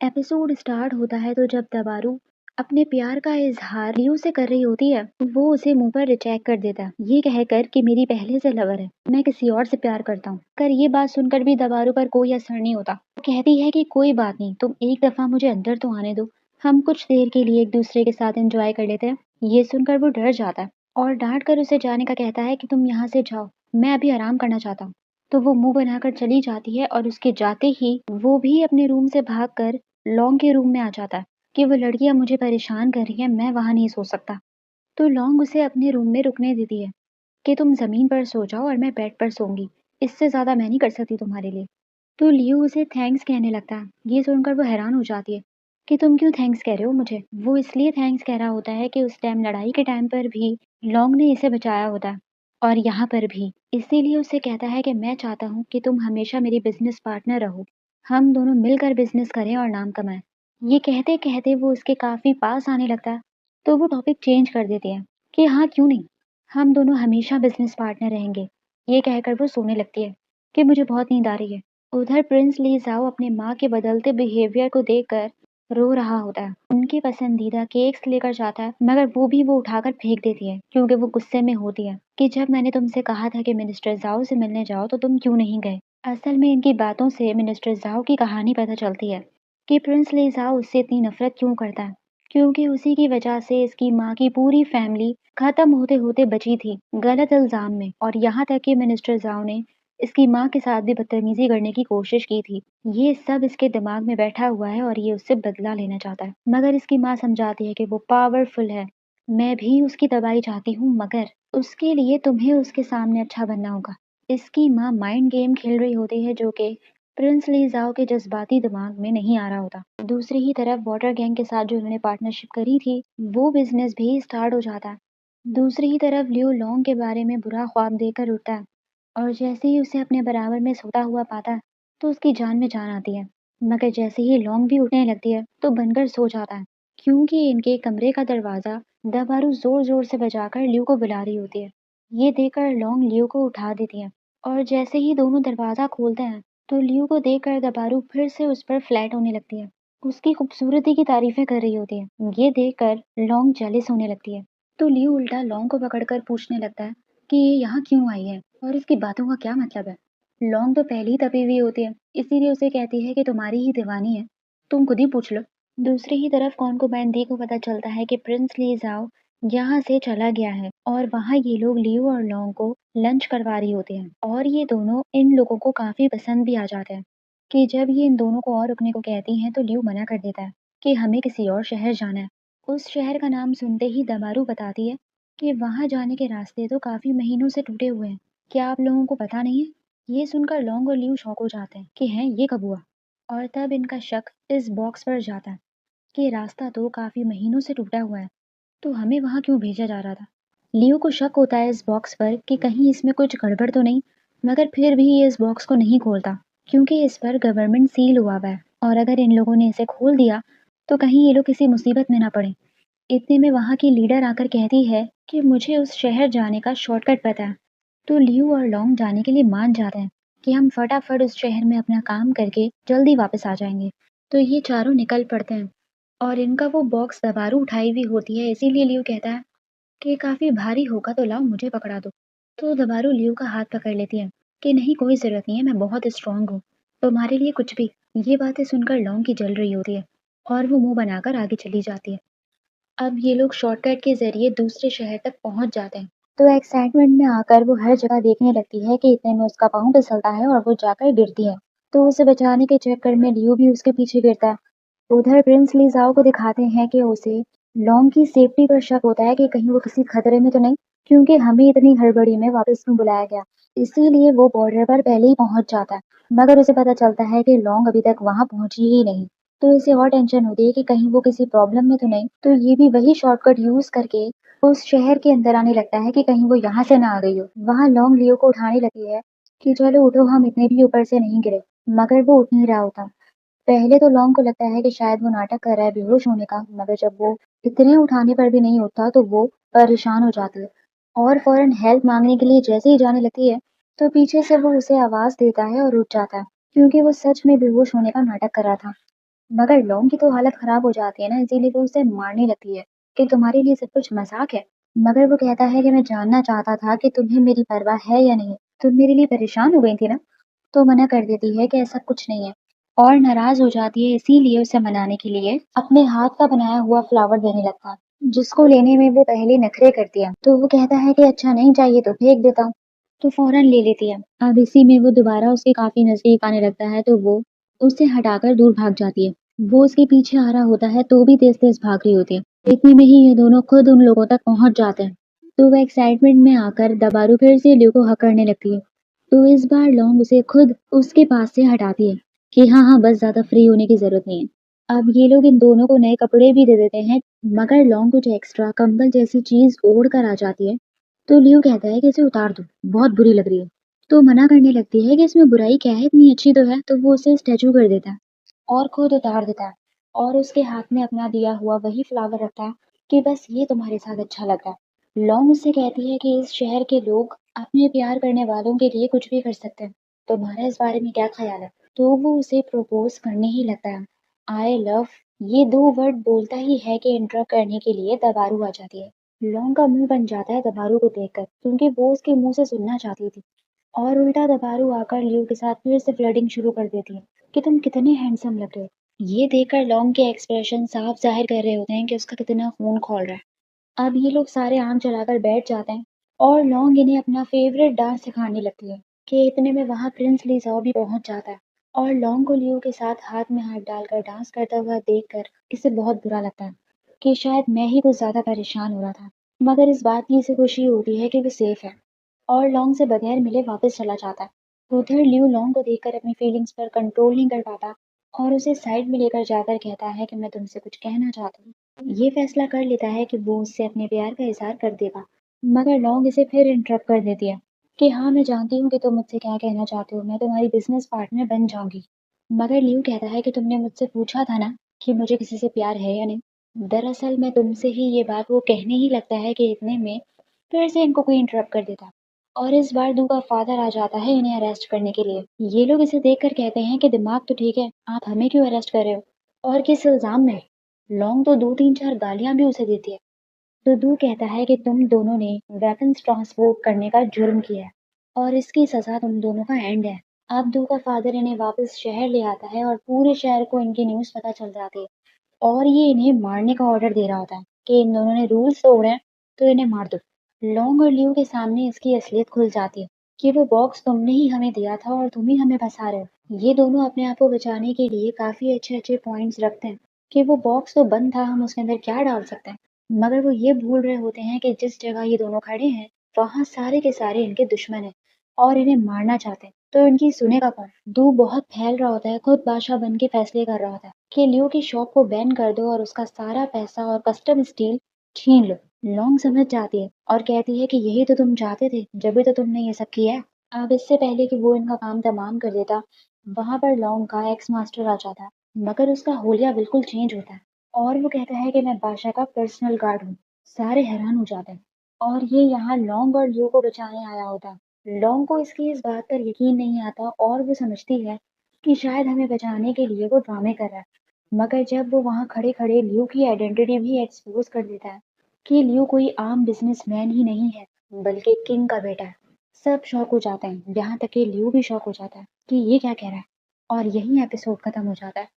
Episode start होता है तो जब दबारू अपने प्यार का इजहार लियो से कर रही होती है, वो उसे मुंह पर रिजेक्ट कर देता है, ये कहकर कि मेरी पहले से लवर है, मैं किसी और से प्यार करता हूँ। कर ये बात सुनकर भी दबारू पर कोई असर नहीं होता। वो कहती है कि कोई बात नहीं, तुम एक दफा मुझे अंदर तो आने दो, हम कुछ देर के लिए एक दूसरे के साथ एंजॉय कर लेते हैं। ये सुनकर वो डर जाता है और डांट कर उसे जाने का कहता है कि तुम यहाँ से जाओ, मैं अभी आराम करना चाहता हूँ। तो वो मुंह बनाकर चली जाती है और उसके जाते ही वो भी अपने रूम से भागकर लॉन्ग के रूम में आ जाता है कि वो लड़कियां मुझे परेशान कर रही हैं, मैं वहां नहीं सो सकता। तो लॉन्ग उसे अपने रूम में रुकने देती है कि तुम जमीन पर सो जाओ और मैं बेड पर सोऊंगी, इससे ज्यादा मैं नहीं कर सकती तुम्हारे लिए। तो लियो उसे थैंक्स कहने लगता है। ये सुनकर वो हैरान हो जाती है कि तुम क्यों थैंक्स कह रहे हो मुझे। वो इसलिए थैंक्स कह रहा होता है कि उस टाइम लड़ाई के टाइम पर भी लॉन्ग ने इसे बचाया होता है और यहाँ पर भी। इसीलिए उसे कहता है कि मैं चाहता हूँ कि तुम हमेशा मेरी बिजनेस पार्टनर रहो, हम दोनों मिलकर बिजनेस करें और नाम कमाएं। ये कहते कहते वो उसके काफी पास आने लगता है तो वो टॉपिक चेंज कर देती है कि हाँ क्यों नहीं, हम दोनों हमेशा बिजनेस पार्टनर रहेंगे। ये कहकर वो सोने लगती है कि मुझे बहुत नींद आ रही है। उधर प्रिंस ली जाओ अपने माँ के बदलते बिहेवियर को देखकर रो रहा होता है। उनकी पसंदीदा केक्स लेकर जाता है मगर वो उठाकर फेंक देती है क्योंकि वो गुस्से में होती है कि जब मैंने तुमसे कहा था कि मिनिस्टर जाओ से मिलने जाओ तो तुम क्यों नहीं गए। असल में इनकी बातों से मिनिस्टर जाओ की कहानी पता चलती है कि प्रिंस ली जाओ उससे इतनी नफरत क्यों करता है, क्योंकि उसी की वजह से इसकी माँ की पूरी फैमिली खत्म होते होते बची थी गलत इल्जाम में। और यहाँ तक कि मिनिस्टर जाओ ने इसकी माँ के साथ भी बदतमीजी करने की कोशिश की थी। ये सब इसके दिमाग में बैठा हुआ है और ये उससे बदला लेना चाहता है मगर इसकी माँ समझाती है कि वो पावरफुल है। मैं भी उसकी तबाही चाहती हूँ मगर उसके लिए तुम्हें उसके सामने अच्छा बनना होगा। इसकी माँ माइंड गेम खेल रही होती है जो कि प्रिंस ली जाओ के जज्बाती दिमाग में नहीं आ रहा होता। दूसरी ही तरफ वाटर गैंग के साथ जो उन्होंने पार्टनरशिप करी थी वो बिजनेस भी स्टार्ट हो जाता है। दूसरी ही तरफ लियो लॉन्ग के बारे में बुरा ख्वाब देकर उठता है और जैसे ही उसे अपने बराबर में सोता हुआ पाता है तो उसकी जान में जान आती है। मगर जैसे ही लॉन्ग भी उठने लगती है तो बनकर सो जाता है क्योंकि इनके कमरे का दरवाजा दबारू जोर जोर से बजाकर लियो को बुला रही होती है। ये देखकर लॉन्ग लियो को उठा देती है और जैसे ही दोनों दरवाजा खोलते हैं तो लियो को देखकर दबारू फिर से उस पर फ्लैट होने लगती है, उसकी खूबसूरती की तारीफें कर रही होती है। ये देखकर लॉन्ग जेलिस होने लगती है तो लियो उल्टा लॉन्ग को पकड़कर पूछने लगता है कि ये यहाँ क्यों आई है और इसकी बातों का क्या मतलब है। लॉन्ग तो पहले ही तपी हुई होती है इसीलिए उसे कहती है कि तुम्हारी ही दीवानी है, तुम खुद ही पूछ लो। दूसरी ही तरफ कॉन्कुबैन दी को पता चलता है कि प्रिंस ली जाओ यहाँ से चला गया है और वहाँ ये लोग लियो और लॉन्ग को लंच करवा रही होते हैं और ये दोनों इन लोगों को काफी पसंद भी आ जाते हैं कि जब ये इन दोनों को और रुकने को कहती हैं तो लियो मना कर देता है कि हमें किसी और शहर जाना है। उस शहर का नाम सुनते ही दमारू बताती है कि वहां जाने के रास्ते तो काफी महीनों से टूटे हुए हैं, क्या आप लोगों को पता नहीं है। ये सुनकर लॉन्ग और लियो शॉक हो जाते हैं कि हैं ये कब हुआ। और तब इनका शक इस बॉक्स पर जाता है कि रास्ता तो काफी महीनों से टूटा हुआ है तो हमें वहां क्यों भेजा जा रहा था। लियो को शक होता है इस बॉक्स पर कि कहीं इसमें कुछ गड़बड़ तो नहीं, मगर फिर भी ये इस बॉक्स को नहीं खोलता क्योंकि इस पर गवर्नमेंट सील हुआ हुआ है और अगर इन लोगों ने इसे खोल दिया तो कहीं ये लोग किसी मुसीबत में ना पड़े। इतने में वहां की लीडर आकर कहती है कि मुझे उस शहर जाने का शॉर्टकट पता है। तो लियू और लॉन्ग जाने के लिए मान जाते हैं कि हम फटाफट उस शहर में अपना काम करके जल्दी वापस आ जाएंगे। तो ये चारों निकल पड़ते हैं और इनका वो बॉक्स दबारू उठाई हुई होती है इसीलिए लियू कहता है कि काफी भारी होगा तो लाओ मुझे पकड़ा दो। तो दबारू लियू का हाथ पकड़ लेती है कि नहीं कोई जरूरत नहीं है, मैं बहुत स्ट्रांग हूँ, तुम्हारे लिए कुछ भी। ये बातें सुनकर लॉन्ग की जल रही होती है और वो मुंह बनाकर आगे चली जाती है। अब ये लोग शॉर्टकट के जरिए दूसरे शहर तक पहुंच जाते हैं तो एक्साइटमेंट में आकर वो हर जगह देखने लगती है कि इतने में उसका पाँव फिसलता है और वो जाकर गिरती है। तो उसे बचाने के चक्कर में लियो भी उसके पीछे गिरता है। उधर प्रिंस लीजाओ को दिखाते हैं कि उसे लॉन्ग की सेफ्टी पर शक होता है कि कहीं वो किसी खतरे में तो नहीं, क्योंकि हमें इतनी हड़बड़ी में वापस क्यों बुलाया गया। इसीलिए वो बॉर्डर पर पहले ही पहुंच जाता है मगर उसे पता चलता है कि लॉन्ग अभी तक वहां पहुंची ही नहीं। तो इसे और टेंशन होती है कि कहीं वो किसी प्रॉब्लम में तो नहीं, तो ये भी वही शॉर्टकट यूज करके उस शहर के अंदर आने लगता है कि कहीं वो यहाँ से ना आ गई हो। वहां लॉन्ग लियो को उठाने लगती है कि चलो उठो, हम इतने भी ऊपर से नहीं गिरे, मगर वो उठ नहीं रहा होता। पहले तो लॉन्ग को लगता है कि शायद वो नाटक कर रहा है बेहोश होने का, मगर जब वो इतने उठाने पर भी नहीं उठता तो वो परेशान हो जाती है और फौरन हेल्प मांगने के लिए जैसे ही जाने लगती है तो पीछे से वो उसे आवाज देता है और उठ जाता है क्योंकि वो सच में बेहोश होने का नाटक कर रहा था। मगर लॉन्ग की तो हालत खराब हो जाती है ना, इसीलिए वो उसे मारने लगती है कि तुम्हारे लिए सब कुछ मजाक है। मगर वो कहता है कि मैं जानना चाहता था कि तुम्हें मेरी परवाह है या नहीं, तुम मेरे लिए परेशान हो गई थी ना। तो मना कर देती है कि ऐसा कुछ नहीं है, और नाराज हो जाती है, इसीलिए उसे मनाने के लिए अपने हाथ का बनाया हुआ फ्लावर देने लगता है, जिसको लेने में वो पहले नखरे करती है। तो वो कहता है कि अच्छा नहीं चाहिए तो फेंक देता हूँ। तो फौरन ले लेती है। अब इसी में वो दोबारा उसके काफी नजदीक आने लगता है, तो वो उससे हटाकर दूर भाग जाती है। वो उसके पीछे आ रहा होता है तो भी तेज तेज भाग रही होती है। इतने में ही ये दोनों खुद उन लोगों तक पहुंच जाते हैं। तो वह एक्साइटमेंट में आकर दबारू फिर से ल्यू को हक करने लगती है। तो इस बार लॉन्ग उसे खुद उसके पास से हटाती है कि हाँ हाँ बस ज्यादा फ्री होने की जरूरत नहीं है। अब ये लोग इन दोनों को नए कपड़े भी दे देते हैं, मगर लॉन्ग कुछ एक्स्ट्रा कंबल जैसी चीज ओढ़ कर आ जाती है। तो लियो कहता है कि इसे उतार दो, बहुत बुरी लग रही है। तो मना करने लगती है कि इसमें बुराई क्या है, इतनी अच्छी तो है। तो वो उसे स्टैचू कर देता है और खुद उतार देता है, और उसके हाथ में अपना दिया हुआ वही फ्लावर रखता है कि बस ये तुम्हारे साथ अच्छा लग रहा है। लॉन्ग उससे कहती है कि इस शहर के लोग अपने प्यार करने वालों के लिए कुछ भी कर सकते हैं, तुम्हारा इस बारे में क्या ख्याल है। तो वो उसे प्रपोज करने ही लगता है। आई लव, ये दो वर्ड बोलता ही है कि इंटरप्ट करने के लिए दबारू आ जाती है। लॉन्ग का मुंह बन जाता है दबारू को देखकर, क्योंकि वो उसके मुंह से सुनना चाहती थी। और उल्टा दबारू आकर लियो के साथ फिर से फ्लर्टिंग शुरू कर देती है कि तुम कितने हैंडसम लग रहे हो। ये देखकर लॉन्ग के एक्सप्रेशन साफ जाहिर कर रहे होते हैं कि उसका कितना खून खौल रहा है। अब ये लोग सारे आम चलाकर बैठ जाते हैं, और लॉन्ग इन्हें अपना फेवरेट डांस सिखाने लगती है कि इतने में वहां प्रिंस लीसाओ भी पहुंच जाता है। और लॉन्ग को लियो के साथ हाथ में हाथ डालकर डांस करता हुआ देखकर इसे बहुत बुरा लगता है कि शायद मैं ही कुछ ज्यादा परेशान हो रहा था। मगर इस बात की इसे खुशी होती है कि वो सेफ है, और लॉन्ग से बगैर मिले वापस चला जाता है। उधर ल्यू लॉन्ग को देखकर अपनी फीलिंग्स पर कंट्रोल नहीं कर पाता, और उसे साइड में लेकर जाकर कहता है कि मैं तुमसे कुछ कहना चाहता हूँ। ये फैसला कर लेता है कि वो उससे अपने प्यार का इजहार कर देगा। मगर लॉन्ग इसे फिर इंटरप्ट कर देती है कि हाँ मैं जानती हूँ कि तुम मुझसे क्या कहना चाहते हो, मैं तुम्हारी बिजनेस पार्टनर बन जाऊंगी। मगर ल्यू कहता है कि तुमने मुझसे पूछा था ना कि मुझे किसी से प्यार है या नहीं। दरअसल मैं तुमसे ही ये बात वो कहने ही लगता है कि इतने में फिर से इनको कोई इंटरप्ट कर देता, और इस बार दू का फादर आ जाता है इन्हें अरेस्ट करने के लिए। ये लोग इसे देखकर कहते हैं कि दिमाग तो ठीक है, आप हमें क्यों अरेस्ट कर रहे हो, और किस इल्जाम में। लॉन्ग तो दो तीन चार गालियां भी उसे देती है। तो दू कहता है कि तुम दोनों ने वेपन्स ट्रांसपोर्ट करने का जुर्म किया है, और इसकी सजा तुम दोनों का एंड है। अब दू का फादर इन्हें वापस शहर ले आता है, और पूरे शहर को इनकी न्यूज पता चल जाती है, और ये इन्हें मारने का ऑर्डर दे रहा होता है कि इन दोनों ने रूल्स तोड़े हैं, तो इन्हें मार दो। लॉन्ग और लियो के सामने इसकी असलियत खुल जाती है कि वो बॉक्स तुमने ही हमें दिया था और तुम ही हमें फंसा रहे हो। ये दोनों अपने आप को बचाने के लिए काफी अच्छे अच्छे पॉइंट्स रखते हैं कि वो बॉक्स तो बंद था, हम उसके अंदर क्या डाल सकते हैं। मगर वो ये भूल रहे होते हैं कि जिस जगह ये दोनों खड़े हैं वहां सारे के सारे इनके दुश्मन हैं, और इन्हें मारना चाहते हैं। तो इनकी सुनेगा कौन। दू बहुत फैल रहा होता है, खुद बादशाह बन के फैसले कर रहा होता है कि लियो की शॉप को बैन कर दो और उसका सारा पैसा और कस्टम स्टील छीन लो। लॉन्ग समझ जाती है और कहती है कि यही तो तुम चाहते थे, जब भी तो तुमने ये सब किया है। अब इससे पहले कि वो इनका काम तमाम कर देता, वहां पर लॉन्ग का एक्स मास्टर आ जाता है। मगर उसका होलिया बिल्कुल चेंज होता है, और वो कहता है कि मैं बादशाह का पर्सनल गार्ड हूँ। सारे हैरान हो जाते हैं, और ये यहाँ लॉन्ग और लियो को बचाने आया होता है। लॉन्ग को इसकी इस बात पर यकीन नहीं आता, और वो समझती है कि शायद हमें बचाने के लिए वो ड्रामे कर रहा है। मगर जब वो वहां खड़े खड़े लियो की आइडेंटिटी भी एक्सपोज कर देता है कि लियो कोई आम बिजनेसमैन ही नहीं है, बल्कि किंग का बेटा है, सब शौक हो जाते हैं। यहाँ तक कि लियो भी शौक हो जाता है कि ये क्या कह रहा है, और यही एपिसोड खत्म हो जाता है।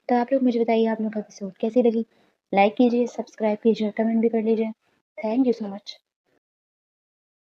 तो आप लोग मुझे बताइए आप लोग को एपिसोड कैसी लगी। लाइक कीजिए, सब्सक्राइब कीजिए, कमेंट भी कर लीजिए। Thank you so much.